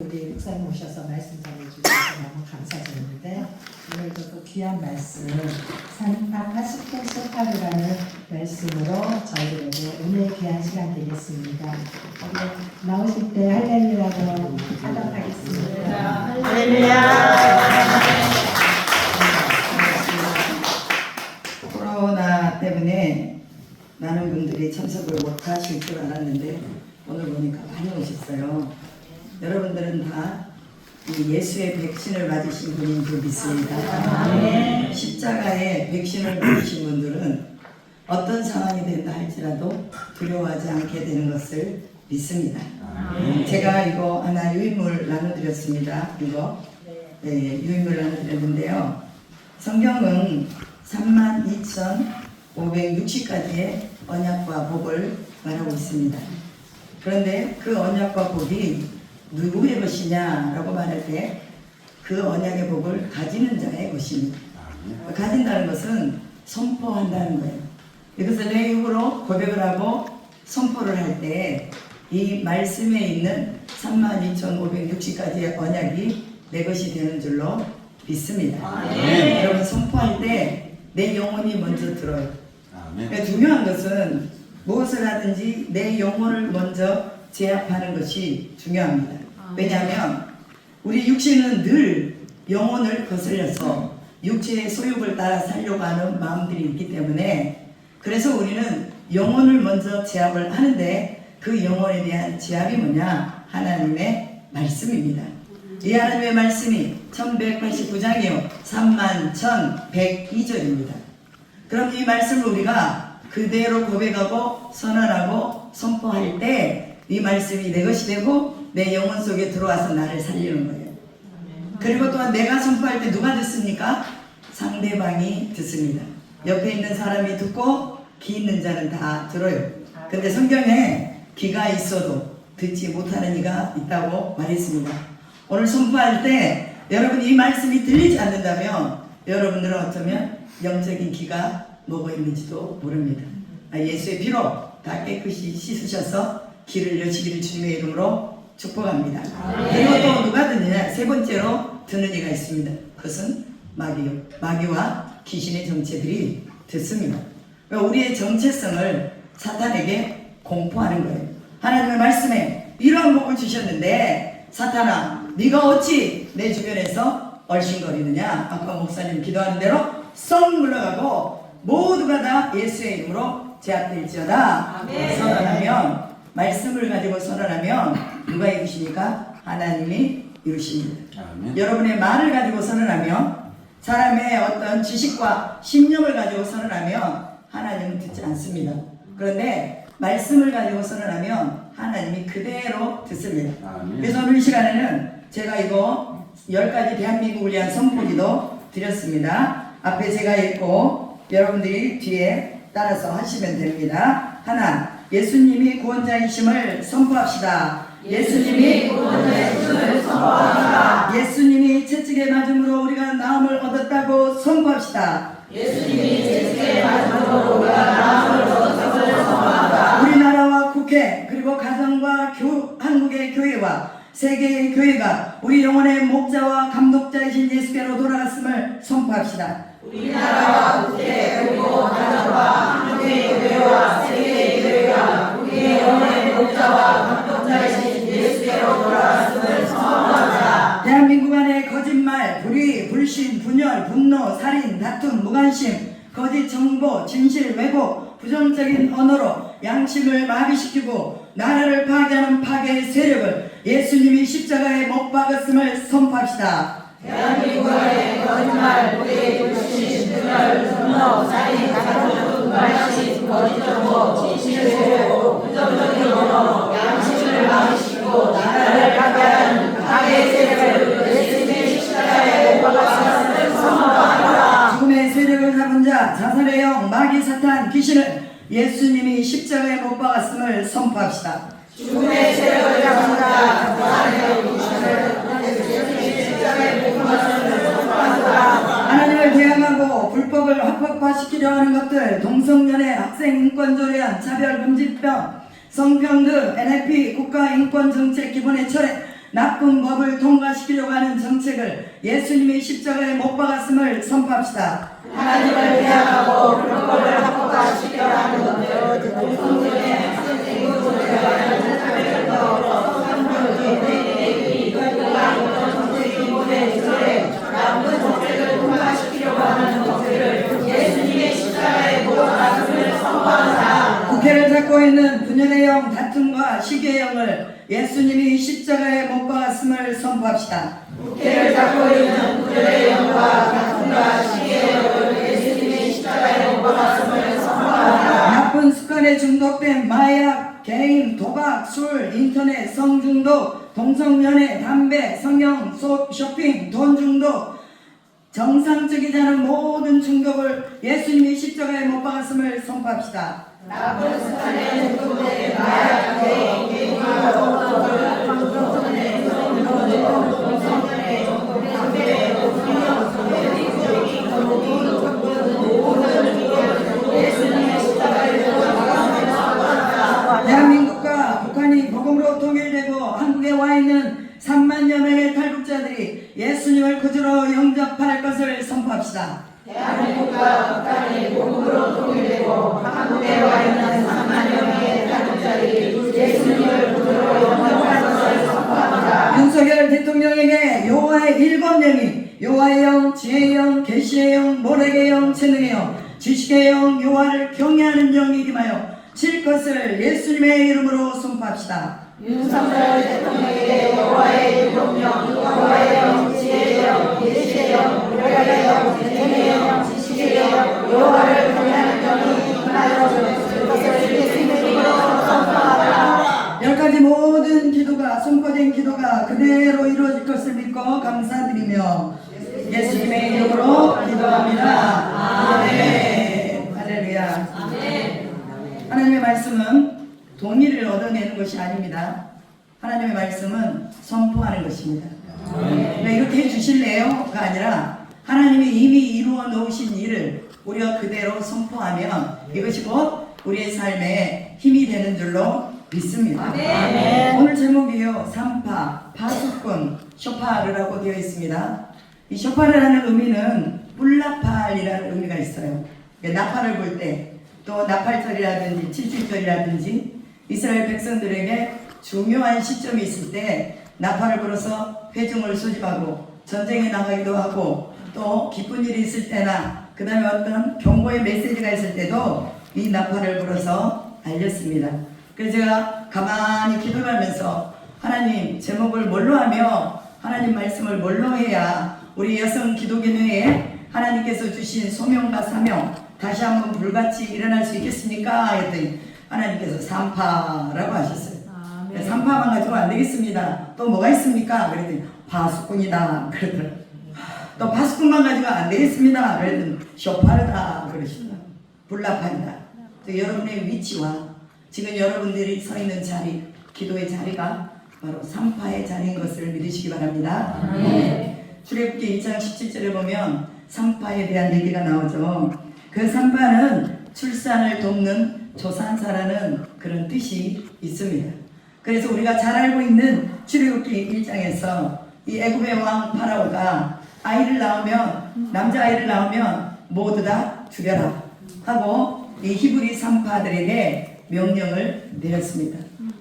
우리 목사님 오셔서 말씀 전해주셔서 너무 감사드리는데 오늘도 또 귀한 말씀 산파파스코 소파르라는 말씀으로 저희들에게 오늘 귀한 시간 되겠습니다. 우리 나오실 때 할렐루야로 하도록하겠습니다. 할렐루야. 코로나 때문에 많은 분들이 참석을 못하실 줄 알았는데 오늘 보니까 많이 오셨어요. 여러분들은 다 이 예수의 백신을 맞으신 분인 줄 믿습니다. 십자가의 백신을 맞으신 분들은 어떤 상황이 된다 할지라도 두려워하지 않게 되는 것을 믿습니다. 제가 이거 하나 유인물 나눠드렸습니다. 이거 유인물 나눠드렸는데요. 성경은 32,560가지의 언약과 복을 말하고 있습니다. 그런데 그 언약과 복이 누구의 것이냐라고 말할 때 그 언약의 복을 가지는 자의 것입니다. 가진다는 것은 선포한다는 거예요. 이것을 내 입으로 고백을 하고 선포를 할 때 이 말씀에 있는 32,560가지의 언약이 내 것이 되는 줄로 믿습니다. 여러분 선포할 때 내 영혼이 먼저 들어요. 그러니까 중요한 것은 무엇을 하든지 내 영혼을 먼저 제압하는 것이 중요합니다. 왜냐하면 우리 육신은 늘 영혼을 거슬려서 육체의 소욕을 따라 살려고 하는 마음들이 있기 때문에 그래서 우리는 영혼을 먼저 제압을 하는데 그 영혼에 대한 제압이 뭐냐? 하나님의 말씀입니다. 이 하나님의 말씀이 1189장이요 31,102절입니다. 그럼 이 말씀을 우리가 그대로 고백하고 선언하고 선포할 때 이 말씀이 내 것이 되고 내 영혼 속에 들어와서 나를 살리는 거예요. 그리고 또한 내가 선포할 때 누가 듣습니까? 상대방이 듣습니다. 옆에 있는 사람이 듣고 귀 있는 자는 다 들어요. 근데 성경에 귀가 있어도 듣지 못하는 이가 있다고 말했습니다. 오늘 선포할 때 여러분 이 말씀이 들리지 않는다면 여러분들은 어쩌면 영적인 귀가 뭐가 있는지도 모릅니다. 예수의 피로 다 깨끗이 씻으셔서 귀를 여시기를 주님의 이름으로 축복합니다. 그리고 또 누가 듣느냐? 세 번째로 듣는 이가 있습니다. 그것은 마귀요. 마귀와 귀신의 정체들이 듣습니다. 그러니까 우리의 정체성을 사탄에게 공포하는 거예요. 하나님의 말씀에 이러한 복을 주셨는데 사탄아 네가 어찌 내 주변에서 얼씬거리느냐? 아까 목사님 기도하는 대로 썩 물러가고 모두가 다 예수의 이름으로 제압될지어다. 선언하면 말씀을 가지고 선언하면 누가 이루십니까? 하나님이 이루십니다. 여러분의 말을 가지고 선언하면 사람의 어떤 지식과 신념을 가지고 선언하면 하나님은 듣지 않습니다. 그런데 말씀을 가지고 선언하면 하나님이 그대로 듣습니다. 그래서 오늘 이 시간에는 제가 이거 10가지 대한민국을 위한 선포기도 드렸습니다. 앞에 제가 읽고 여러분들이 뒤에 따라서 하시면 됩니다. 하나, 예수님이 구원자이심을 선포합시다. 예수님이 구원자이심을 선포합시다. 예수님이 채찍에 맞음으로 우리가 나음을 얻었다고 선포합시다. 예수님이 채찍에 맞음으로 우리가 나음을 얻었다고 선포합시다. 우리나라와 국회 그리고 가정과 한국의 교회와 세계의 교회가 우리 영혼의 목자와 감독자이신 예수께로 돌아갔음을 선포합시다. 우리나라와 국회 그리고 가정과 한국의 교회와 세계의 교회가 우리의 영혼의 목자와 감독자이신 예수께로 돌아갔음을 선포합니다. 대한민국 안에 거짓말, 불의, 불신, 분열, 분노, 살인, 다툼, 무관심, 거짓 정보, 진실, 왜곡, 부정적인 언어로 양심을 마비시키고 나라를 파괴하는 파괴의 세력을 예수님이 십자가에 못 박았음을 선포합시다. 대한민국 안에 거짓말, 불의, 불신, 분열, 분노, 살인, 다툼, 무관심, 거짓 정보, 진실, 왜곡, 부정적인 언어로 양심을 마비시키고 나라를 파괴하는 파괴의 세력을 예수님이 십자가에 못 박았음을 선포합니다. 죽음의 세력을 잡은 자, 자살의 영, 마귀, 사탄, 귀신을 예수님이 십자가에 못 박았음을 선포합시다. 죽음의 세력을 잡은 자, 자살의 영, 귀신을 예수님이 십자가에 못 박았음을 선포합니다. 하나님을 대항하고 불법을 합법화시키려 하는 것들, 동성연애, 학생 인권조례안, 차별금지법, 성평등, NFP, 국가인권정책 기본의 철회, 나쁜 법을 통과시키려고 하는 정책을 예수님의 십자가에 못 박았음을 선포합시다. 하나님을 대항하고 그런 것을 합법화시키려 하는 것들 성전의 나쁜 정책을 통과시키려고 하는 것들을 예수님의 십자가에 못 박았음을 선포한다. 국회를 잡고 있는 분열의 영, 다툼과 시기의 영을 예수님이 십자가에 못 박았음을 선포합시다. 국회를 잡고 있는 분열의 영과 다툼과 시기의 영을 예수님의 십자가에 못 박았음을 선포한다. 나쁜 습관에 중독된 마약, 개인, 도박, 술, 인터넷, 성중독, 동성연애, 담배, 성형, 쇼핑, 돈 중독, 정상적이지 않은 모든 중독을 예수님이 십자가에 못 박았음을 선포합시다. 나쁜 습관에 중독된 마약, 개인, 대한민국과 북한이 복음으로 통일되고 한국에 와 있는 3만여 명의 탈북자들이 예수님을 구주로 영접할 것을 선포합시다. 대한민국과 북한이 복음으로 통일되고 한국에 와 있는 3만여 명의 탈북자들이 예수님을 구주로 영접할 것을 선포합니다. 윤석열 대통령에게 여호와의 7영이 여호와의 영, 지혜의 영, 계시의 영, 모략의 영, 재능의 영, 지식의 영, 여호와를 경외하는 영이 임하여 칠 것을 예수님의 이름으로 선포합시다. 윤석열 대통령에게 여호와의 7명, 여호와의 영, 지혜의 영, 계시의 영, 모략의 영, 재능의 영, 지식의 영, 여호와를 경외하는 영이 임하여 칠 것을 예수님의 이름으로 선포하라. 10가지 모든 기도가 선포된 기도가 그대로 이루어질 것을 믿고 감사드리며 예수님의 이름으로 기도합니다. 아멘. 할렐루야. 하나님의 말씀은 동의를 얻어내는 것이 아닙니다. 하나님의 말씀은 선포하는 것입니다. 그러니까 이렇게 해주실래요?가 아니라 하나님이 이미 이루어 놓으신 일을 우리가 그대로 선포하면 이것이 곧 우리의 삶에 힘이 되는 줄로 믿습니다. 오늘 제목이요, 산파, 파수꾼, 쇼파르라고 되어 있습니다. 이 쇼파르라는 의미는 뿔나팔이라는 의미가 있어요. 나팔을 불 때, 또 나팔절이라든지 칠칠절이라든지 이스라엘 백성들에게 중요한 시점이 있을 때 나팔을 불어서 회중을 소집하고 전쟁에 나가기도 하고, 또 기쁜 일이 있을 때나 그 다음에 어떤 경고의 메시지가 있을 때도 이 나팔을 불어서 알렸습니다. 그래서 제가 가만히 기도를 하면서 하나님 제목을 뭘로 하며 하나님 말씀을 뭘로 해야 우리 여성 기도교회에 하나님께서 주신 소명과 사명 다시 한번 불같이 일어날 수 있겠습니까? 했더니 하나님께서 산파라고 하셨어요. 산파만 가지고 안 되겠습니다. 또 뭐가 있습니까? 그랬더니 파수꾼이다 그러더라고요. 또 파수꾼만 가지고 안 되겠습니다. 그랬더니 쇼파르다 그러시더라고요. 불나팔이다. 여러분의 위치와 지금 여러분들이 서 있는 자리, 기도의 자리가 바로 산파의 자리인 것을 믿으시기 바랍니다. 출애굽기 2장 17절에 보면 산파에 대한 얘기가 나오죠. 그 산파는 출산을 돕는 조산사라는 그런 뜻이 있습니다. 그래서 우리가 잘 알고 있는 출애굽기 1장에서 이 애굽의 왕 파라오가 아이를 낳으면, 남자아이를 낳으면 모두 다 죽여라 하고 이 히브리 산파들에게 명령을 내렸습니다.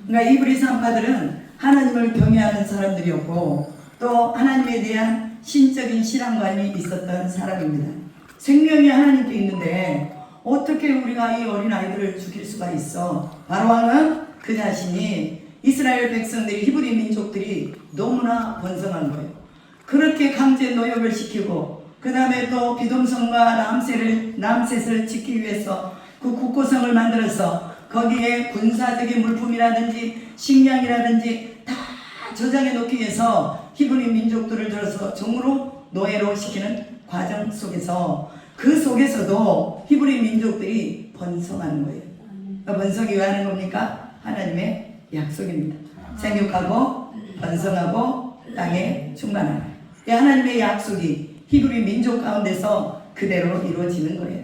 그러니까 히브리 산파들은 하나님을 경외하는 사람들이었고 또 하나님에 대한 신적인 신앙관이 있었던 사람입니다. 생명이 하나님께 있는데 어떻게 우리가 이 어린아이들을 죽일 수가 있어? 바로왕은 그 자신이 이스라엘 백성들이, 히브리 민족들이 너무나 번성한 거예요. 그렇게 강제 노역을 시키고 그 다음에 또 비동성과 람셋을 지키기 위해서 그 국고성을 만들어서 거기에 군사적인 물품이라든지 식량이라든지 다 저장해 놓기 위해서 히브리 민족들을 들어서 종으로 노예로 시키는 과정 속에서 그 속에서도 히브리 민족들이 번성하는 거예요. 번성이 왜 하는 겁니까? 하나님의 약속입니다. 생육하고 번성하고 땅에 충만하라. 하나님의 약속이 히브리 민족 가운데서 그대로 이루어지는 거예요.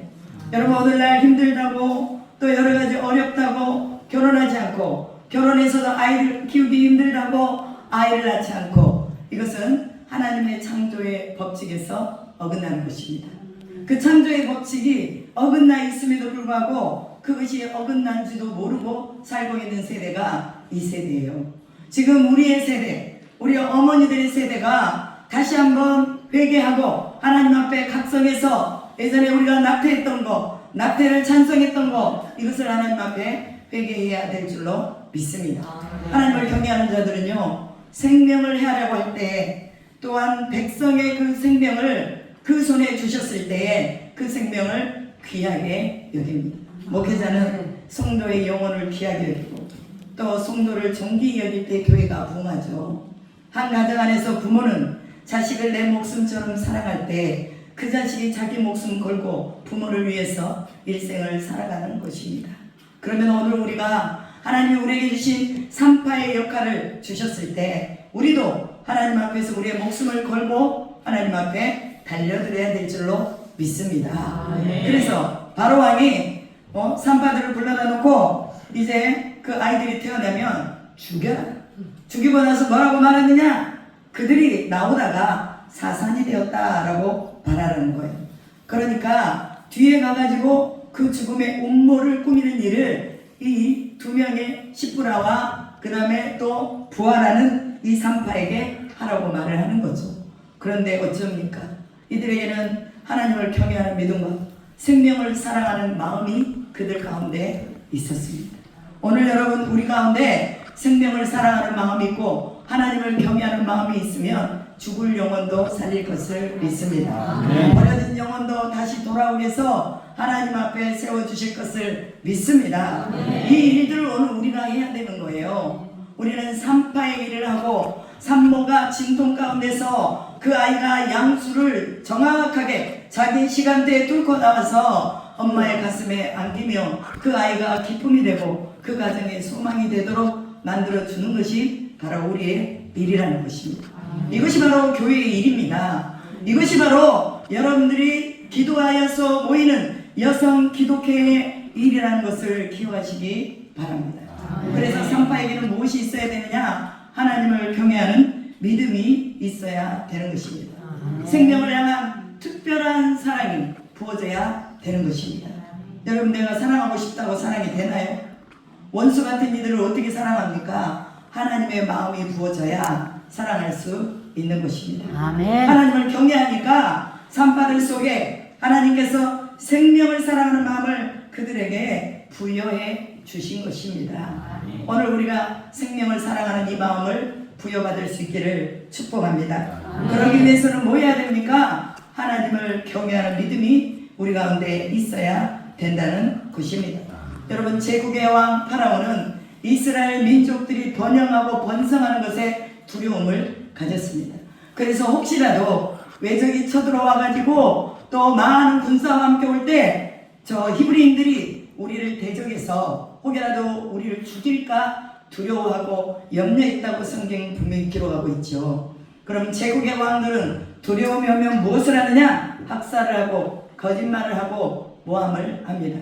여러분 오늘날 힘들다고 또 여러가지 어렵다고 결혼하지 않고 결혼해서도 아이를 키우기 힘들다고 아이를 낳지 않고 이것은 하나님의 창조의 법칙에서 어긋나는 것입니다. 그 창조의 법칙이 어긋나 있음에도 불구하고 그것이 어긋난지도 모르고 살고 있는 세대가 이 세대예요. 지금 우리의 세대, 우리 어머니들의 세대가 다시 한번 회개하고 하나님 앞에 각성해서 예전에 우리가 낙태했던 거, 낙태를 찬송했던 거, 이것을 하나님 앞에 회개해야 될 줄로 믿습니다. 하나님을 경외하는 자들은요, 생명을 해하려고 할 때 또한 백성의 그 생명을 그 손에 주셨을 때에 그 생명을 귀하게 여깁니다. 목회자는 성도의 영혼을 귀하게 여기고 또 성도를 존귀히 여길 때 교회가 부흥하죠. 한 가정 안에서 부모는 자식을 내 목숨처럼 사랑할 때 그 자식이 자기 목숨 걸고 부모를 위해서 일생을 살아가는 것입니다. 그러면 오늘 우리가 하나님이 우리에게 주신 산파의 역할을 주셨을 때 우리도 하나님 앞에서 우리의 목숨을 걸고 하나님 앞에 달려들어야 될 줄로 믿습니다. 그래서 바로왕이 산파들을 불러다 놓고 이제 그 아이들이 태어나면 죽여라. 죽이고 나서 뭐라고 말하느냐? 그들이 나오다가 사산이 되었다라고 말하는 거예요. 그러니까 뒤에 가가지고 그 죽음의 음모를 꾸미는 일을 이 두 명의 시브라와 그 다음에 또 부하라는 이 산파에게 하라고 말을 하는 거죠. 그런데 어쩝니까? 이들에게는 하나님을 경외하는 믿음과 생명을 사랑하는 마음이 그들 가운데 있었습니다. 오늘 여러분 우리 가운데 생명을 사랑하는 마음이 있고 하나님을 경외하는 마음이 있으면 죽을 영혼도 살릴 것을 믿습니다. 버려진 영혼도 다시 돌아오게 해서 하나님 앞에 세워주실 것을 믿습니다. 이 일들을 오늘 우리가 해야 되는 거예요. 우리는 산파의 일을 하고 산모가 진통 가운데서 그 아이가 양수를 정확하게 자기 시간대에 뚫고 나와서 엄마의 가슴에 안기며 그 아이가 기쁨이 되고 그 가정에 소망이 되도록 만들어주는 것이 바로 우리의 일이라는 것입니다. 이것이 바로 교회의 일입니다. 이것이 바로 여러분들이 기도하여서 모이는 여성 기독회의 일이라는 것을 기억하시기 바랍니다. 그래서 산파에게는 무엇이 있어야 되느냐? 하나님을 경외하는 믿음이 있어야 되는 것입니다. 생명을 향한 특별한 사랑이 부어져야 되는 것입니다. 여러분 내가 사랑하고 싶다고 사랑이 되나요? 원수 같은 이들을 어떻게 사랑합니까? 하나님의 마음이 부어져야 사랑할 수 있는 것입니다. 아멘. 하나님을 경외하니까 산파들 속에 하나님께서 생명을 사랑하는 마음을 그들에게 부여해 주신 것입니다. 오늘 우리가 생명을 사랑하는 이 마음을 부여받을 수 있기를 축복합니다. 그러기 위해서는 뭐 해야 됩니까? 하나님을 경외하는 믿음이 우리 가운데 있어야 된다는 것입니다. 여러분 제국의 왕 파라오는 이스라엘 민족들이 번영하고 번성하는 것에 두려움을 가졌습니다. 그래서 혹시라도 외적이 쳐들어와 가지고 또 많은 군사와 함께 올 때 저 히브리인들이 우리를 대적해서 혹여라도 우리를 죽일까 두려워하고 염려했다고 성경 분명히 기록하고 있죠. 그럼 제국의 왕들은 두려움이 오면 무엇을 하느냐? 학살을 하고 거짓말을 하고 모함을 합니다.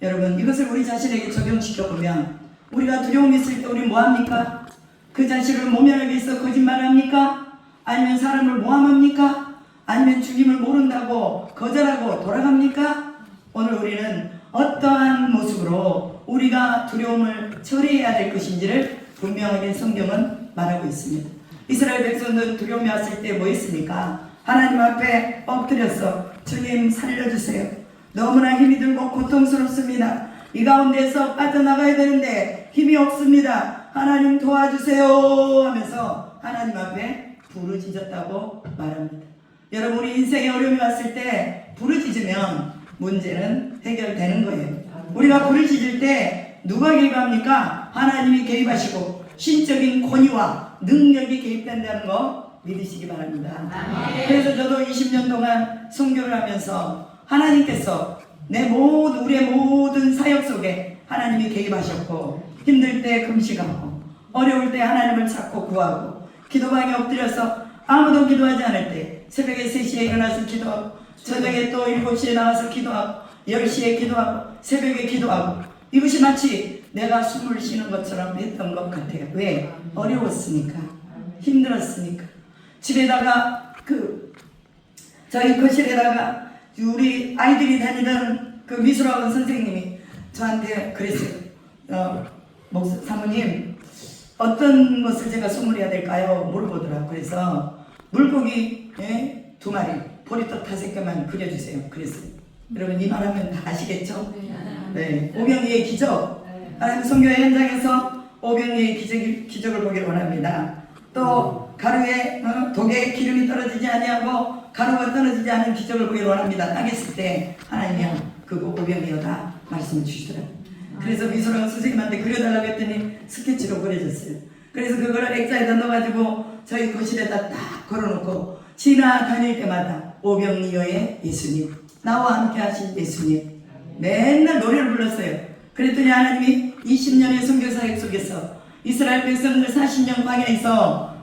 여러분 이것을 우리 자신에게 적용시켜 보면 우리가 두려움이 있을 때 우리 뭐합니까? 그 자신을 모면하기 위해서 거짓말을 합니까? 아니면 사람을 모함합니까? 아니면 죽임을 모른다고 거절하고 돌아갑니까? 오늘 우리는 어떠한 모습으로 우리가 두려움을 처리해야 될 것인지를 분명하게 성경은 말하고 있습니다. 이스라엘 백성들은 두려움이 왔을 때 뭐 했습니까? 하나님 앞에 엎드려서 주님 살려주세요. 너무나 힘이 들고 고통스럽습니다. 이 가운데서 빠져나가야 되는데 힘이 없습니다. 하나님 도와주세요 하면서 하나님 앞에 부르짖었다고 말합니다. 여러분 우리 인생에 어려움이 왔을 때 부르짖으면 문제는 해결되는 거예요. 우리가 부르짖을 때 누가 개입합니까? 하나님이 개입하시고 신적인 권위와 능력이 개입된다는 거 믿으시기 바랍니다. 그래서 저도 20년 동안 선교를 하면서 하나님께서 우리의 모든 사역 속에 하나님이 개입하셨고 힘들 때 금식하고 어려울 때 하나님을 찾고 구하고 기도방에 엎드려서 아무도 기도하지 않을 때 새벽에 3시에 일어나서 기도하고 저녁에 또 7시에 나와서 기도하고 10시에 기도하고 새벽에 기도하고 이것이 마치 내가 숨을 쉬는 것처럼 했던 것 같아요. 왜? 어려웠으니까. 힘들었으니까. 집에다가 저희 거실에다가 우리 아이들이 다니던 그 미술학원 선생님이 저한테 그랬어요. 사모님, 어떤 것을 제가 선물해야 될까요? 물어보더라고요. 그래서 물고기 2마리, 보리떡 5개만 그려주세요. 그랬어요. 여러분 이 말하면 다 아시겠죠? 네. 오병이의 기적. 하나님 선교회 현장에서 오병이의 기적을 보기를 원합니다. 또 가루에 독에 기름이 떨어지지 아니하고 가루가 떨어지지 않은 기적을 보기를 원합니다. 땅에 있을 때 하나님이 그거 오병이어다 말씀을 주시더라고요. 그래서 미술학원 선생님한테 그려달라고 했더니 스케치로 그려줬어요. 그래서 그걸 액자에다 넣어가지고 저희 거실에다 딱 걸어놓고 지나다닐 때마다 오병이어의 예수님, 나와 함께 하신 예수님, 맨날 노래를 불렀어요. 그랬더니 하나님이 20년의 선교사역 속에서 이스라엘 백성들 40년 광야에서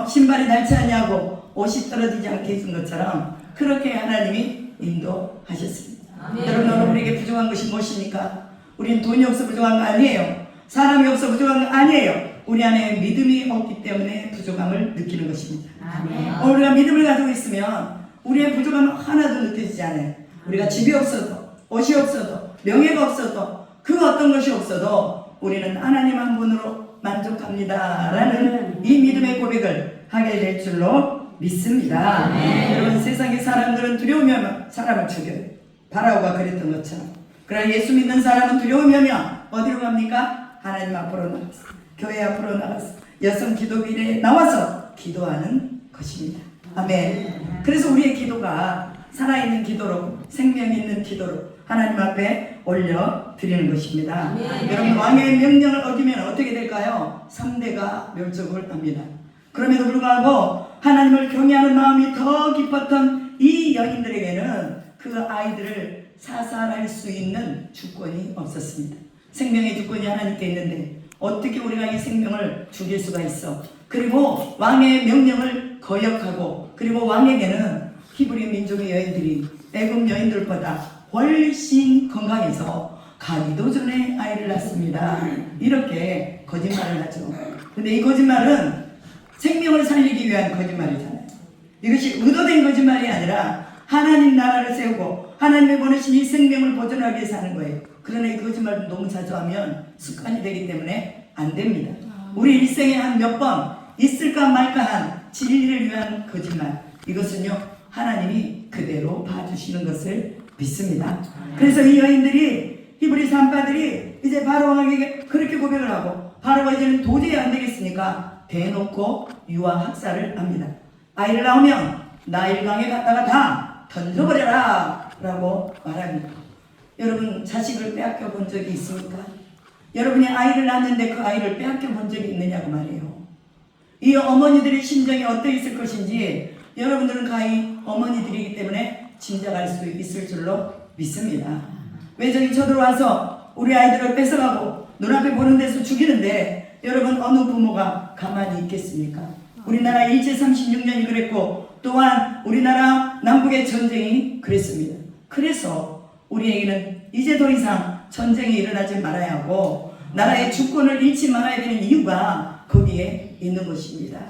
신발이 닳지 않냐고 옷이 떨어지지 않게 해준 것처럼 그렇게 하나님이 인도하셨습니다. 여러분, 오늘 우리에게 부족한 것이 무엇입니까? 우리는 돈이 없어 부족한 거 아니에요. 사람이 없어 부족한 거 아니에요. 우리 안에 믿음이 없기 때문에 부족함을 느끼는 것입니다. 오늘 우리가 믿음을 가지고 있으면 우리의 부족함은 하나도 느껴지지 않아요. 우리가 집이 없어도, 옷이 없어도, 명예가 없어도, 그 어떤 것이 없어도 우리는 하나님 한 분으로 만족합니다 라는 이 믿음의 고백을 하게 될 줄로 믿습니다. 여러분, 세상의 사람들은 두려우면 사람을 죽여요. 바라오가 그랬던 것처럼. 그러나 예수 믿는 사람은 두려우면 어디로 갑니까? 하나님 앞으로 나가서, 교회 앞으로 나가서, 여성 기도비에 나와서 기도하는 것입니다. 아멘. 그래서 우리의 기도가 살아있는 기도로, 생명 있는 기도로 하나님 앞에 올려드리는 것입니다. 여러분, 왕의 명령을 어기면 어떻게 될까요? 3대가 멸족을 합니다. 그럼에도 불구하고 하나님을 경외하는 마음이 더 깊었던 이 여인들에게는 그 아이들을 사살할 수 있는 주권이 없었습니다. 생명의 주권이 하나님께 있는데 어떻게 우리가 이 생명을 죽일 수가 있어? 그리고 왕의 명령을 거역하고, 그리고 왕에게는 히브리 민족의 여인들이 애굽 여인들보다 훨씬 건강해서 가기도 전에 아이를 낳습니다. 이렇게 거짓말을 하죠. 근데 이 거짓말은 생명을 살리기 위한 거짓말이잖아요. 이것이 의도된 거짓말이 아니라 하나님 나라를 세우고 하나님의 보내신 이 생명을 보존하기 위해서 하는 거예요. 그러나 이 거짓말도 너무 자주 하면 습관이 되기 때문에 안 됩니다. 우리 일생에 한 몇 번 있을까 말까 한 진리를 위한 거짓말, 이것은요 하나님이 그대로 봐주시는 것을 믿습니다. 그래서 이 여인들이, 히브리 산파들이 이제 바로왕에게 그렇게 고백을 하고, 바로가 이제는 도저히 안 되겠으니까 대놓고 유아 학살을 합니다. 아이를 낳으면 나일강에 갔다가 다 던져버려라 라고 말합니다. 여러분, 자식을 빼앗겨 본 적이 있습니까? 여러분이 아이를 낳았는데 그 아이를 빼앗겨 본 적이 있느냐고 말이에요. 이 어머니들의 심정이 어떠 있을 것인지 여러분들은 가히 어머니들이기 때문에 짐작할 수 있을 줄로 믿습니다. 왜 저기 쳐들어와서 우리 아이들을 뺏어가고 눈앞에 보는 데서 죽이는데 여러분, 어느 부모가 가만히 있겠습니까? 우리나라 일제 36년이 그랬고, 또한 우리나라 남북의 전쟁이 그랬습니다. 그래서 우리에게는 이제 더 이상 전쟁이 일어나지 말아야 하고 나라의 주권을 잃지 말아야 되는 이유가 거기에 있는 것입니다.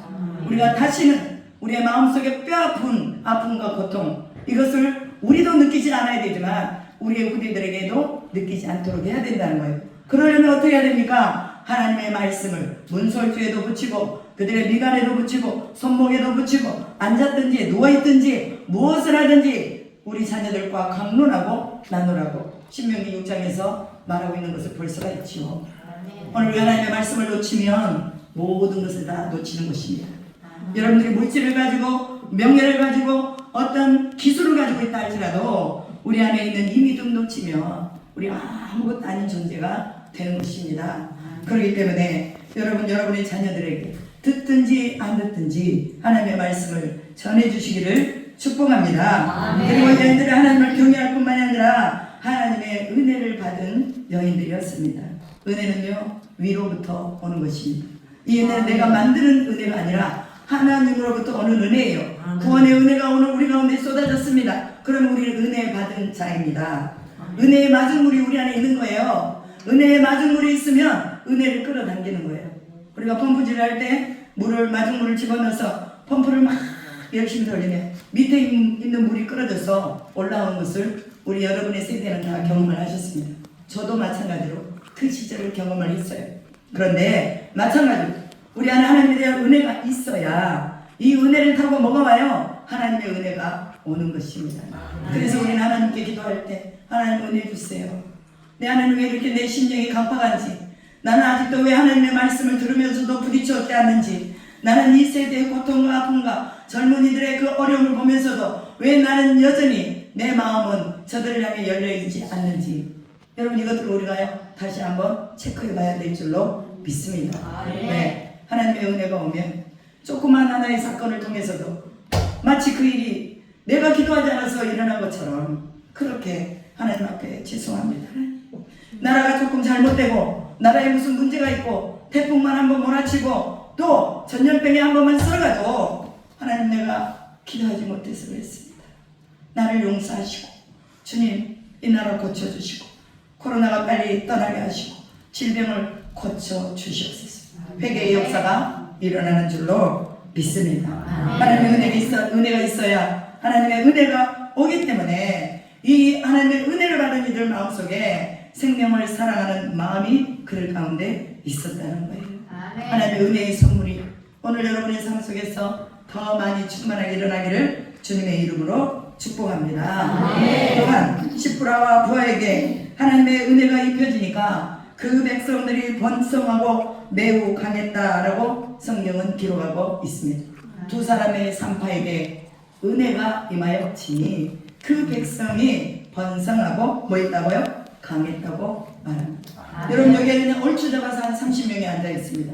우리가 다시는 우리의 마음속에 뼈아픈 아픔과 고통, 이것을 우리도 느끼지 않아야 되지만 우리의 후대들에게도 느끼지 않도록 해야 된다는 거예요. 그러려면 어떻게 해야 됩니까? 하나님의 말씀을 문설주에도 붙이고 그들의 미간에도 붙이고 손목에도 붙이고 앉았든지 누워있든지 무엇을 하든지 우리 자녀들과 강론하고 나누라고 신명기 6장에서 말하고 있는 것을 볼 수가 있죠. 오늘 우리 하나님의 말씀을 놓치면 모든 것을 다 놓치는 것입니다. 여러분들이 물질을 가지고 명예를 가지고 어떤 기술을 가지고 있다 할지라도 우리 안에 있는 이 믿음 놓치면 우리 아무것도 아닌 존재가 되는 것입니다. 그렇기 때문에 여러분의 자녀들에게 듣든지 안 듣든지 하나님의 말씀을 전해주시기를 축복합니다. 그리고 여인들은 하나님을 경외할 뿐만이 아니라 하나님의 은혜를 받은 여인들이었습니다. 은혜는요 위로부터 오는 것입니다. 이 은혜는 내가 만드는 은혜가 아니라 하나님으로부터 오는 은혜예요. 구원의 은혜가 오늘 우리 가운데 쏟아졌습니다. 그럼 우리는 은혜 받은 자입니다. 은혜의 마중물이 우리 안에 있는 거예요. 은혜의 마중물이 있으면 은혜를 끌어당기는 거예요. 우리가 펌프질을 할 때 물을 마중물을 집어넣어서 펌프를 막 열심히 돌리면 밑에 있는 물이 끓어져서 올라온 것을 우리 여러분의 세대는 다 경험을 하셨습니다. 저도 마찬가지로 그 시절을 경험을 했어요. 그런데 마찬가지로 우리 안에 하나님에 대한 은혜가 있어야 이 은혜를 타고 뭐가 와요? 하나님의 은혜가 오는 것입니다. 그래서 우리는 하나님께 기도할 때 하나님 은혜 주세요. 내 하나님 왜 이렇게 내 심령이 강팍한지, 나는 아직도 왜 하나님의 말씀을 들으면서도 부딪혔지 않는지, 나는 이 세대의 고통과 아픔과 젊은이들의 그 어려움을 보면서도 왜 나는 여전히 내 마음은 저들을 향해 열려있지 않는지, 여러분 이것들을 우리가 다시 한번 체크해 봐야 될 줄로 믿습니다. 네, 하나님의 은혜가 오면 조그만 하나의 사건을 통해서도 마치 그 일이 내가 기도하지 않아서 일어난 것처럼 그렇게 하나님 앞에 죄송합니다. 나라가 조금 잘못되고 나라에 무슨 문제가 있고 태풍만 한번 몰아치고 또 전염병에 한 번만 썰어가도 하나님 내가 기도하지 못해서 그랬습니다. 나를 용서하시고 주님 이 나라 고쳐주시고 코로나가 빨리 떠나게 하시고 질병을 고쳐주시옵소서. 회개의 역사가 일어나는 줄로 믿습니다. 하나님의 은혜가 있어야 하나님의 은혜가 오기 때문에 이 하나님의 은혜를 받은 이들 마음속에 생명을 사랑하는 마음이 그들 가운데 있었다는 거예요. 하나님의 은혜의 선물이 오늘 여러분의 삶 속에서 더 많이 충만하게 일어나기를 주님의 이름으로 축복합니다. 또한 시프라와 부하에게 하나님의 은혜가 입혀지니까 그 백성들이 번성하고 매우 강했다라고 성경은 기록하고 있습니다. 두 사람의 산파에게 은혜가 임하여 지니 그 백성이 번성하고 뭐 있다고요? 강했다고 말합니다. 여러분 여기에는 얼추 잡아서 한 30명이 앉아 있습니다.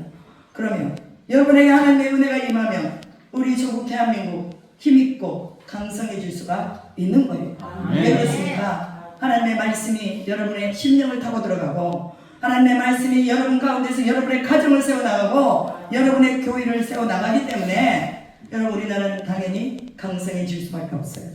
그러면 여러분에게 하나님의 은혜가 임하면 우리 조국 대한민국 힘있고 강성해질 수가 있는 거예요. 왜 그렇습니까? 하나님의 말씀이 여러분의 심령을 타고 들어가고 하나님의 말씀이 여러분 가운데서 여러분의 가정을 세워나가고 여러분의 교회를 세워나가기 때문에 여러분 우리나라는 당연히 강성해질 수밖에 없어요.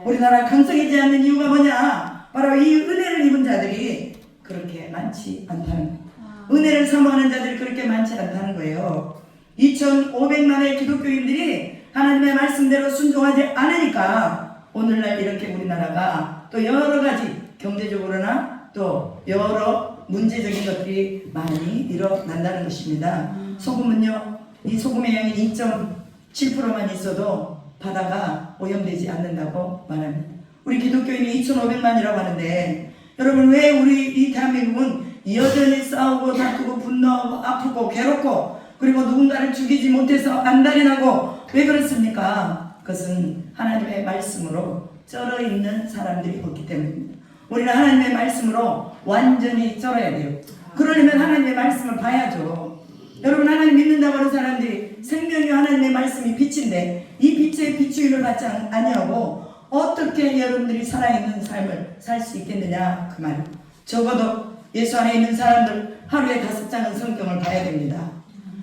우리나라 강성해지지 않는 이유가 뭐냐? 바로 이 은혜를 입은 자들이 그렇게 많지 않다는 거예요. 은혜를 사모하는 자들이 그렇게 많지 않다는 거예요. 2,500만의 기독교인들이 하나님의 말씀대로 순종하지 않으니까 오늘날 이렇게 우리나라가 또 여러 가지 경제적으로나 또 여러 문제적인 것들이 많이 일어난다는 것입니다. 소금은요, 이 소금의 양이 2.7%만 있어도 바다가 오염되지 않는다고 말합니다. 우리 기독교인이 2,500만이라고 하는데 여러분 왜 우리 이 대한민국은 여전히 싸우고 다투고 분노하고 아프고 괴롭고 그리고 누군가를 죽이지 못해서 안달이 나고 왜 그렇습니까? 그것은 하나님의 말씀으로 쩔어 있는 사람들이 없기 때문입니다. 우리는 하나님의 말씀으로 완전히 쩔어야 돼요. 그러려면 하나님의 말씀을 봐야죠. 여러분 하나님 믿는다고 하는 사람들이 생명이 하나님의 말씀이 빛인데 이 빛의 비추임을 받지 아니하고 어떻게 여러분들이 살아있는 삶을 살 수 있겠느냐 그 말이에요. 적어도 예수 안에 있는 사람들 하루에 5장은 성경을 봐야 됩니다.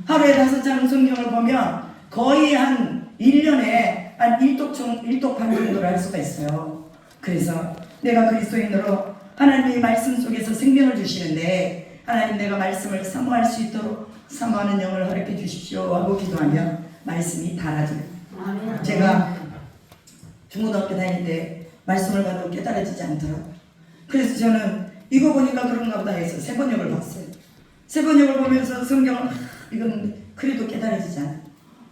하루에 5장은 성경을 보면 거의 한 1년에 한 1독 반 정도를 할 수가 있어요. 그래서 내가 그리스도인으로 하나님의 말씀 속에서 생명을 주시는데 하나님 내가 말씀을 사모할 수 있도록 사모하는 영을 허락해 주십시오 하고 기도하면 말씀이 달아져요. 제가 중고등학교 다닐 때 말씀을 봐도 깨달아지지 않더라고요. 그래서 저는 이거 보니까 그런가 보다 해서 세 번역을 봤어요. 세 번역을 보면서 성경을 읽었는데 그래도 깨달아지지 않아요.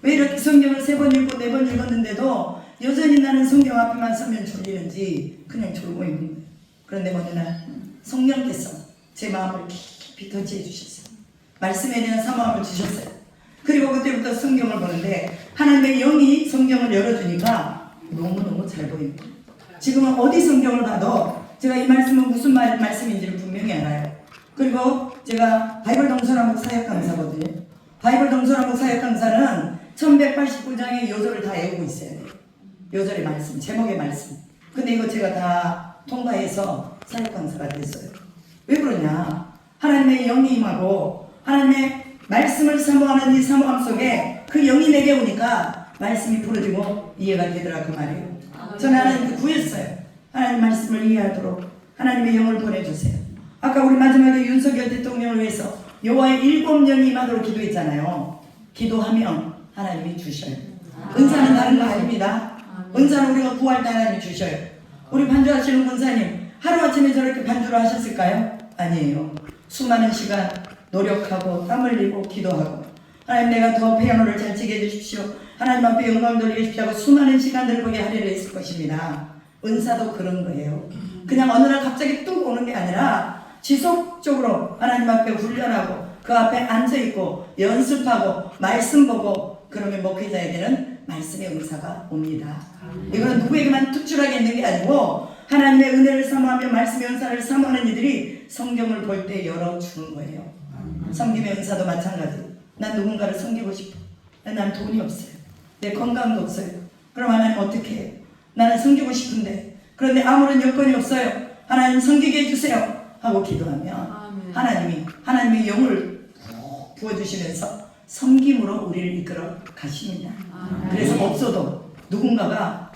왜 이렇게 성경을 3번 읽고 4번 읽었는데도 여전히 나는 성경 앞에만 서면 졸리는지 그냥 졸고 있는 거예요. 그런데 어느 날 성령께서 제 마음을 깊이 터치해 주셨어요. 말씀에 대한 사모함을 주셨어요. 그리고 그때부터 성경을 보는데 하나님의 영이 성경을 열어주니까 너무너무 잘 보이는 거예요. 지금은 어디 성경을 봐도 제가 이 말씀은 무슨 말씀인지를 분명히 알아요. 그리고 제가 바이블 동서남북 사역 강사거든요. 바이블 동서남북 사역 강사는 1189장의 요절을 다 외우고 있어야 돼요. 요절의 말씀, 제목의 말씀. 근데 이거 제가 다 통과해서 사역 강사가 됐어요. 왜 그러냐? 하나님의 영이 임하고 하나님의 말씀을 사모하는 이 사모함 속에 그 영이 내게 오니까 말씀이 부러지고 이해가 되더라 그 말이에요. 저는 하나님께 구했어요. 하나님 말씀을 이해하도록 하나님의 영을 보내주세요. 아까 우리 마지막에 윤석열 대통령을 위해서 여호와의 7명이 임하도록 기도했잖아요. 기도하면 하나님이 주셔요. 은사는 다른 거 아닙니다. 은사는 우리가 구할 때 하나님이 주셔요. 우리 반주하시는 권사님 하루아침에 저렇게 반주를 하셨을까요? 아니에요. 수많은 시간 노력하고 땀 흘리고 기도하고 하나님 내가 더 피아노를 잘 치게 해주십시오. 하나님 앞에 영광을 돌리게 해주십시오 하고 수많은 시간들을 거기에 하려고 했을 것입니다. 은사도 그런 거예요. 그냥 어느 날 갑자기 뚝 오는 게 아니라 지속적으로 하나님 앞에 훈련하고 그 앞에 앉아있고 연습하고 말씀 보고 그러면 목회자에게는 말씀의 은사가 옵니다. 이거는 누구에게만 특출하게 있는 게 아니고 하나님의 은혜를 사모하며 말씀의 은사를 사모하는 이들이 성경을 볼 때 열어주는 거예요. 섬김의 은사도 마찬가지. 난 누군가를 섬기고 싶어. 난 돈이 없어요. 내 건강도 없어요. 그럼 하나님 어떻게 해요? 나는 섬기고 싶은데 그런데 아무런 여건이 없어요. 하나님 섬기게 해주세요 하고 기도하면 하나님이 하나님의 영을 부어주시면서 섬김으로 우리를 이끌어 가십니다. 그래서 없어도 누군가가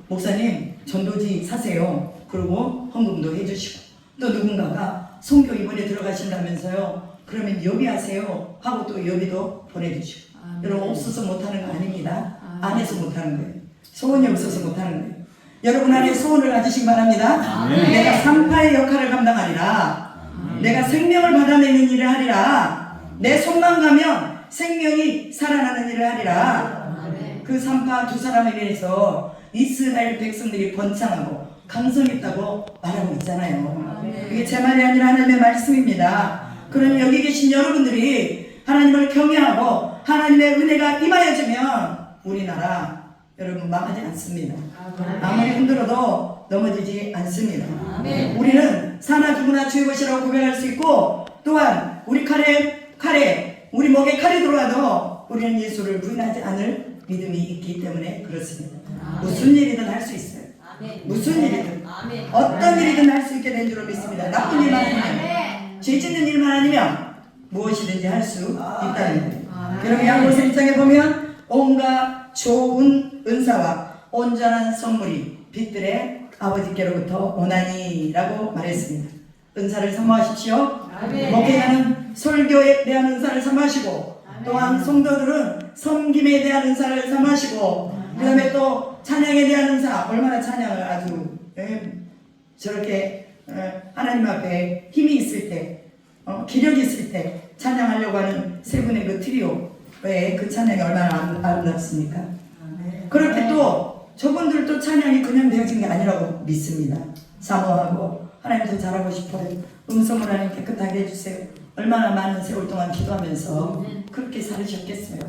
목사님 전도지 사세요. 그리고 헌금도 해주시고 또 누군가가 선교 이번에 들어가신다면서요. 그러면 예비하세요 하고 또 예비도 보내주시고 여러분 없어서 못하는 거 아닙니다. 안 해서 못하는 거예요. 소원이 없어서 못하는 거예요. 여러분 안에 소원을 가지시기 바랍니다. 내가 상파의 역할을 감당하리라. 내가 생명을 받아내는 일을 하리라. 내 손만 가면 생명이 살아나는 일을 하리라. 그 산파 두 사람에 대해서 이스라엘 백성들이 번창하고 강성했다고 말하고 있잖아요. 이게 제 말이 아니라 하나님의 말씀입니다. 그러니 여기 계신 여러분들이 하나님을 경외하고 하나님의 은혜가 임하여지면 우리나라 여러분 망하지 않습니다. 아무리 힘들어도 넘어지지 않습니다. 우리는 사나 죽으나 주의 것이라고 고백할 수 있고 또한 우리 칼에 우리 목에 칼이 들어와도 우리는 예수를 부인하지 않을 믿음이 있기 때문에 그렇습니다. 무슨 일이든 할 수 있어요. 무슨 일이든 어떤 일이든 할 수 있게 된 줄로 믿습니다. 나쁜 일만 아니면 죄 짓는 일만 아니면 무엇이든지 할 수 있다는 거예요. 여러분 야고보서 1장에 보면 온갖 좋은 은사와 온전한 선물이 빛들의 아버지께로부터 오나니라고 말했습니다. 은사를 사모하십시오. 목회자는 설교에 대한 은사를 사모하시고 또한 성도들은 섬김에 대한 은사를 사모하시고 그 다음에 또 찬양에 대한 은사 얼마나 찬양을 아주 저렇게 하나님 앞에 힘이 있을 때 기력이 있을 때 찬양하려고 하는 세 분의 그 트리오의 그 찬양이 얼마나 아름답습니까? 그렇게 또 저분들도 찬양이 그냥 되어진 게 아니라고 믿습니다. 사모하고 하나님 더 잘하고 싶어요. 음성을 하나님 깨끗하게 해주세요. 얼마나 많은 세월 동안 기도하면서 그렇게 살으셨겠어요.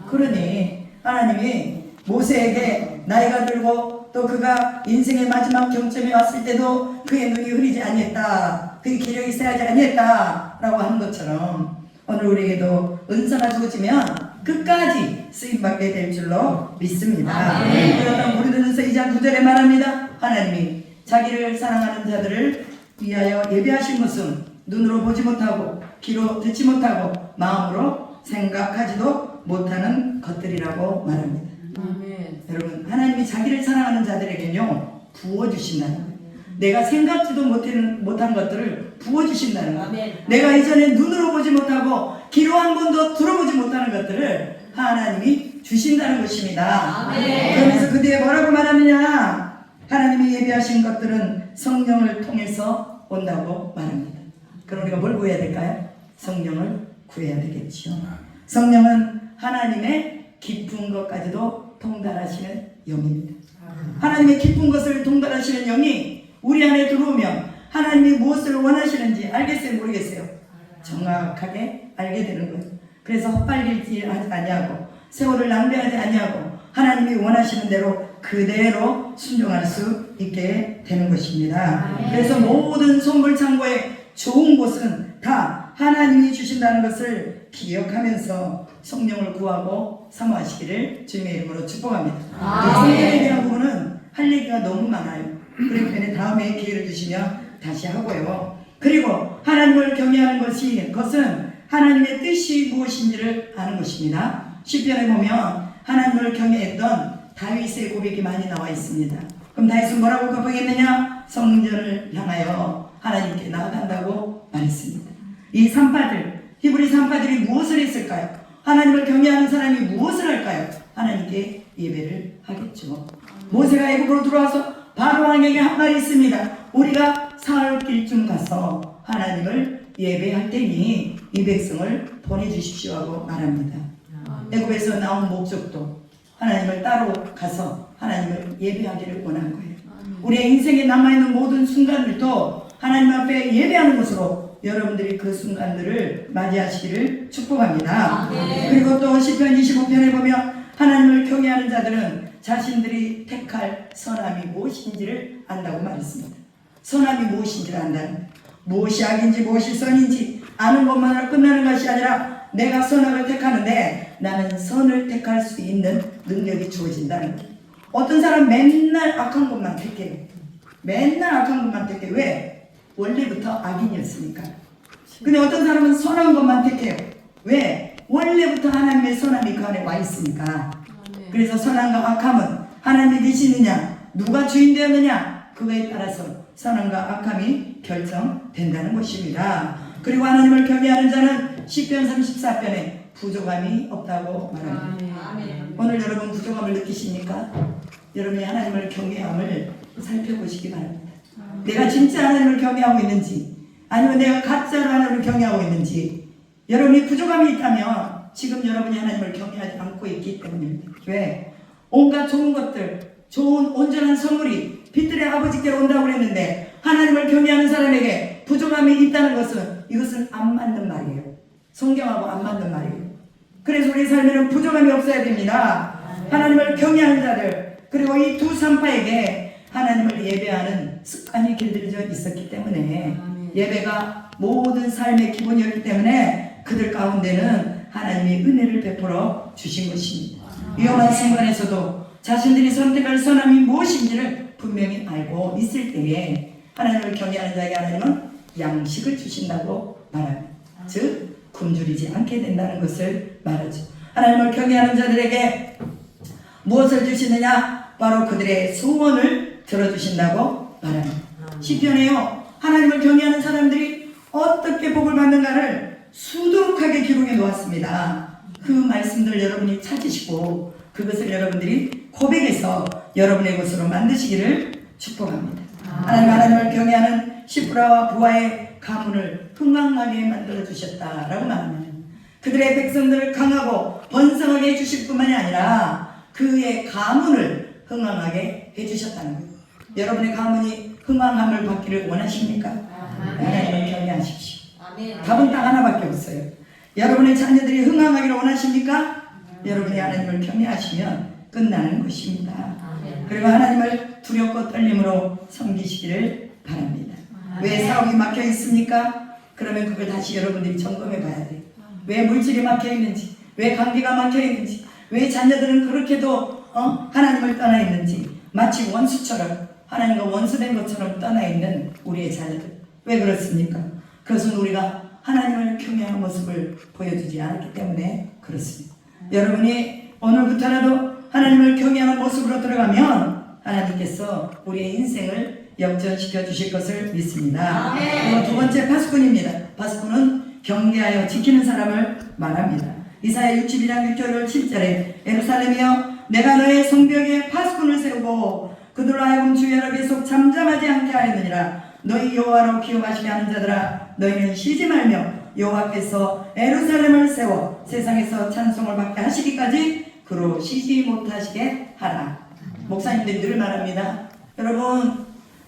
그러니 하나님이 모세에게 나이가 들고 또 그가 인생의 마지막 경점에 왔을 때도 그의 눈이 흐리지 아니했다. 그의 기력이 세하지 아니했다 라고 하는 것처럼 오늘 우리에게도 은사가 주어지면 끝까지 쓰임받게 될 줄로 믿습니다. 그러나 고린도전서 2장 9절에 말합니다. 하나님이 자기를 사랑하는 자들을 위하여 예비하신 것은 눈으로 보지 못하고 귀로 듣지 못하고 마음으로 생각하지도 못하는 것들이라고 말합니다. 여러분 하나님이 자기를 사랑하는 자들에게는요 부어주신다는 거예요. 내가 생각지도 못한 것들을 부어주신다는 거예요. 내가 이전에 눈으로 보지 못하고 귀로 한 번도 들어보지 못하는 것들을 하나님이 주신다는 것입니다. 그러면서 그 뒤에 뭐라고 말하느냐, 하나님이 예비하신 것들은 성령을 통해서 온다고 말합니다. 그럼 우리가 뭘 구해야 될까요? 성령을 구해야 되겠죠. 성령은 하나님의 깊은 것까지도 통달하시는 영입니다. 하나님의 깊은 것을 통달하시는 영이 우리 안에 들어오면 하나님이 무엇을 원하시는지 알겠어요? 모르겠어요? 정확하게 알게 되는 거예요. 그래서 헛발질지 하지 아니하고 세월을 낭비하지 아니하고 하나님이 원하시는 대로 그대로 순종할 수 있게 되는 것입니다. 그래서 모든 선물창고의 좋은 곳은 다 하나님이 주신다는 것을 기억하면서 성령을 구하고 사모하시기를 주님의 이름으로 축복합니다. 성령에 대한 부분은 할 얘기가 너무 많아요. 그렇기 때문에 다음에 기회를 주시면 다시 하고요. 그리고 하나님을 경외하는 것은 하나님의 뜻이 무엇인지를 아는 것입니다. 시편에 보면 하나님을 경외했던 다윗의 고백이 많이 나와 있습니다. 그럼 다윗은 뭐라고 고백했느냐? 성전을 향하여 하나님께 나아간다고 말했습니다. 이 산파들, 히브리 산파들이 무엇을 했을까요? 하나님을 경외하는 사람이 무엇을 할까요? 하나님께 예배를 하겠죠. 모세가 애굽으로 들어와서 바로 왕에게 한 말이 있습니다. 우리가 사흘길쯤 가서 하나님을 예배할 테니 이 백성을 보내주십시오 하고 말합니다. 애굽에서 나온 목적도 하나님을 따로 가서 하나님을 예배하기를 원한 거예요. 우리의 인생에 남아있는 모든 순간들도 하나님 앞에 예배하는 것으로 여러분들이 그 순간들을 맞이하시기를 축복합니다. 그리고 또 시편 25편에 보면 하나님을 경외하는 자들은 자신들이 택할 선함이 무엇인지를 안다고 말했습니다. 선함이 무엇인지를 안다는, 무엇이 악인지 무엇이 선인지 아는 것만으로 끝나는 것이 아니라 내가 선악을 택하는데 나는 선을 택할 수 있는 능력이 주어진다는 거예요. 어떤 사람은 맨날 악한 것만 택해요. 맨날 악한 것만 택해. 왜? 원래부터 악인이었으니까. 근데 어떤 사람은 선한 것만 택해요. 왜? 원래부터 하나님의 선함이 그 안에 와 있으니까. 그래서 선함과 악함은 하나님이 계시느냐, 누가 주인 되었느냐, 그거에 따라서 선함과 악함이 결정된다는 것입니다. 그리고 하나님을 경외하는 자는 시편 34편에 부족함이 없다고 말합니다. 오늘 여러분 부족함을 느끼십니까? 여러분이 하나님을 경외함을 살펴보시기 바랍니다. 내가 진짜 하나님을 경외하고 있는지, 아니면 내가 가짜로 하나님을 경외하고 있는지. 여러분이 부족함이 있다면 지금 여러분이 하나님을 경외하지 않고 있기 때문입니다. 왜? 온갖 좋은 것들, 좋은 온전한 선물이 빛들의 아버지께로 온다고 그랬는데 하나님을 경외하는 사람에게 부족함이 있다는 것은, 이것은 안 맞는 말이에요. 성경하고 안 맞는 말이에요. 그래서 우리 삶에는 부족함이 없어야 됩니다. 하나님을 경외하는 자들, 그리고 이 두 산파에게 하나님을 예배하는 습관이 길들여져 있었기 때문에, 예배가 모든 삶의 기본이었기 때문에 그들 가운데는 하나님이 은혜를 베풀어 주신 것입니다. 위험한 순간에서도 자신들이 선택할 선함이 무엇인지를 분명히 알고 있을 때에 하나님을 경외하는 자에게 하나님은 양식을 주신다고 말합니다. 즉 굶주리지 않게 된다는 것을 말하죠. 하나님을 경외하는 자들에게 무엇을 주시느냐? 바로 그들의 소원을 들어주신다고 말합니다. 시편에요, 하나님을 경외하는 사람들이 어떻게 복을 받는가를 수두룩하게 기록해 놓았습니다. 그 말씀들 여러분이 찾으시고 그것을 여러분들이 고백해서 여러분의 것으로 만드시기를 축복합니다. 하나님을 경외하는 시프라와 부하의 가문을 흥왕하게 만들어 주셨다라고 말합니다. 그들의 백성들을 강하고 번성하게 해주실 뿐만이 아니라 그의 가문을 흥왕하게 해주셨다는 거예요. 여러분의 가문이 흥왕함을 받기를 원하십니까? 하나님을 경외하십시오. 답은 딱 하나밖에 없어요. 여러분의 자녀들이 흥왕하기를 원하십니까? 여러분이 하나님을 경외하시면 끝나는 것입니다. 그리고 하나님을 두렵고 떨림으로 섬기시기를 바랍니다. 왜 사업이 막혀 있습니까? 그러면 그걸 다시 여러분들이 점검해 봐야 돼요. 왜 물질이 막혀 있는지, 왜 관계가 막혀 있는지, 왜 자녀들은 그렇게도 하나님을 떠나 있는지, 마치 원수처럼, 하나님과 원수된 것처럼 떠나 있는 우리의 자녀들, 왜 그렇습니까? 그것은 우리가 하나님을 경외하는 모습을 보여주지 않았기 때문에 그렇습니다. 여러분이 오늘부터라도 하나님을 경외하는 모습으로 들어가면 하나님께서 우리의 인생을 역전시켜 주실 것을 믿습니다. 그리고 두 번째 파수꾼입니다. 파수꾼은 경계하여 지키는 사람을 말합니다. 이사야 61장 6절 7절에 예루살렘이여, 내가 너의 성벽에 파수꾼을 세우고 그들로 하여금 주야로 계속 잠잠하지 않게 하였느니라. 너희 여호와로 기억하시게 하는 자들아, 너희는 쉬지 말며 여호와께서 예루살렘을 세워 세상에서 찬송을 받게 하시기까지 그로 쉬지 못하시게 하라. 목사님들이 늘 말합니다. 여러분,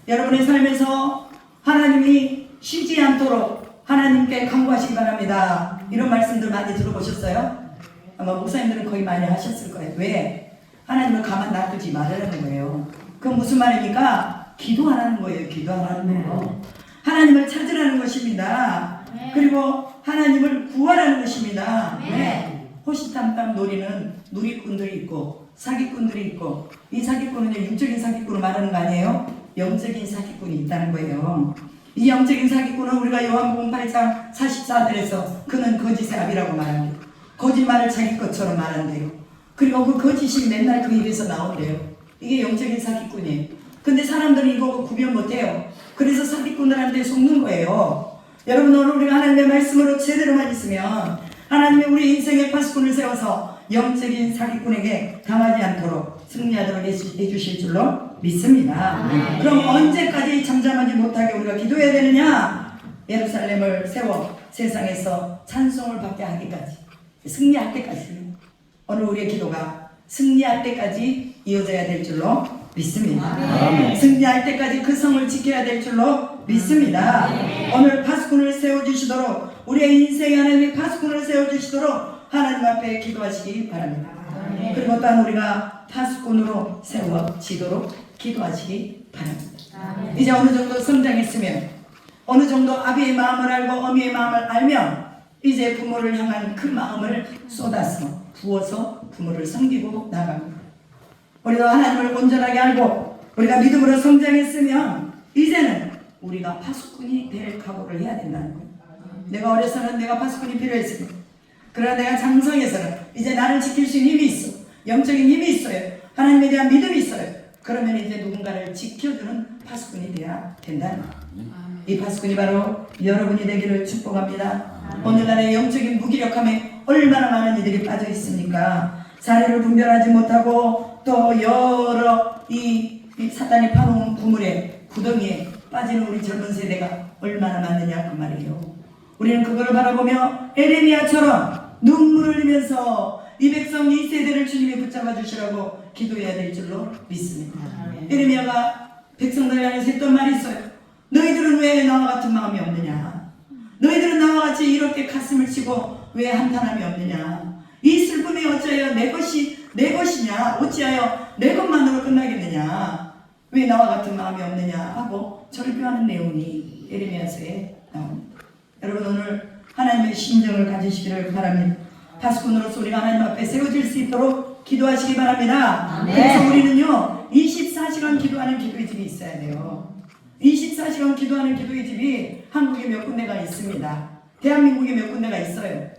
여러분의 삶에서 하나님이 쉬지 않도록 하나님께 간구하시기 바랍니다. 이런 말씀들 많이 들어보셨어요? 아마 목사님들은 거의 많이 하셨을 거예요. 왜? 하나님을 가만 놔두지 말라는 거예요. 그건 무슨 말입니까? 기도하라는 거예요. 기도하라는 거. 하나님을 찾으라는 것입니다. 그리고 하나님을 구하라는 것입니다. 호시탐탐 노리는 누리꾼들이 있고 사기꾼들이 있고, 이 사기꾼은 육적인 사기꾼을 말하는 거 아니에요? 영적인 사기꾼이 있다는 거예요. 이 영적인 사기꾼은 우리가 요한복음 8장 44절에서 그는 거짓의 아비라고 말합니다. 거짓말을 자기 것처럼 말한대요. 그리고 그 거짓이 맨날 그 입에서 나온대요. 이게 영적인 사기꾼이에요. 근데 사람들은 이거 구별 못해요. 그래서 사기꾼들한테 속는 거예요. 여러분, 오늘 우리가 하나님의 말씀으로 제대로만 있으면 하나님이 우리 인생의 파수꾼을 세워서 영적인 사기꾼에게 당하지 않도록 승리하도록 해주실 줄로 믿습니다. 그럼 언제까지 잠잠하지 못하게 우리가 기도해야 되느냐? 예루살렘을 세워 세상에서 찬송을 받게 하기까지, 승리할 때까지. 오늘 우리의 기도가 승리할 때까지 이어져야 될 줄로 믿습니다. 승리할 때까지 그 성을 지켜야 될 줄로 믿습니다. 오늘 파수꾼을 세워주시도록, 우리의 인생에 하나님의 파수꾼을 세워주시도록 하나님 앞에 기도하시기 바랍니다. 그리고 또한 우리가 파수꾼으로 세워지도록 기도하시기 바랍니다. 이제 어느 정도 성장했으면, 어느 정도 아비의 마음을 알고 어미의 마음을 알면 이제 부모를 향한 그 마음을 쏟아서 부어서 부모를 섬기고 나갑니다. 우리도 하나님을 온전하게 알고 우리가 믿음으로 성장했으면 이제는 우리가 파수꾼이 될 각오를 해야 된다는 거예요. 내가 어려서는 내가 파수꾼이 필요했습니다. 그러나 내가 장성해서는 이제 나를 지킬 수 있는 힘이 있어. 영적인 힘이 있어요. 하나님에 대한 믿음이 있어요. 그러면 이제 누군가를 지켜주는 파수꾼이 돼야 된다는 거예요. 이 파수꾼이 바로 여러분이 되기를 축복합니다. 오늘날의 영적인 무기력함에 얼마나 많은 이들이 빠져 있습니까? 자리를 분별하지 못하고 또 여러 이 사단이 파놓은 구물에 구덩이에 빠지는 우리 젊은 세대가 얼마나 많느냐 그 말이에요. 우리는 그걸 바라보며 에레미야처럼 눈물을 흘리면서 이 백성 이 세대를 주님이 붙잡아 주시라고 기도해야 될 줄로 믿습니다. 에레미야가 백성들을 향해서 했던 말이 있어요. 너희들은 왜 나와 같은 마음이 없느냐? 너희들은 나와 같이 이렇게 가슴을 치고 왜 한탄함이 없느냐? 이 슬픔이 어찌하여 내 것이냐? 어찌하여 내 것만으로 끝나겠느냐? 왜 나와 같은 마음이 없느냐? 하고 절규하는 내용이 에레미야서에 나옵니다. 여러분 오늘 하나님의 심정을 가지시기를 바랍니다. 파수꾼으로서 우리가 하나님 앞에 세워질 수 있도록 기도하시기 바랍니다. 그래서 우리는요 24시간 기도하는 기도의 집이 있어야 돼요. 24시간 기도하는 기도의 집이 한국에 몇 군데가 있습니다. 대한민국에 몇 군데가 있어요.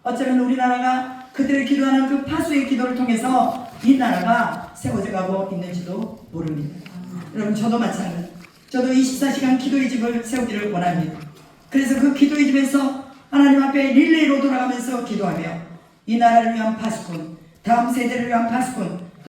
어쩌면 우리나라가 그들의 기도하는 그 파수의 기도를 통해서 이 나라가 세워져 가고 있는지도 모릅니다. 여러분 저도 마찬가지. 저도 24시간 기도의 집을 세우기를 원합니다. 그래서 그 기도의 집에서 하나님 앞에 릴레이로 돌아가면서 기도하며 이 나라를 위한 파수꾼, 다음 세대를 위한 파수꾼,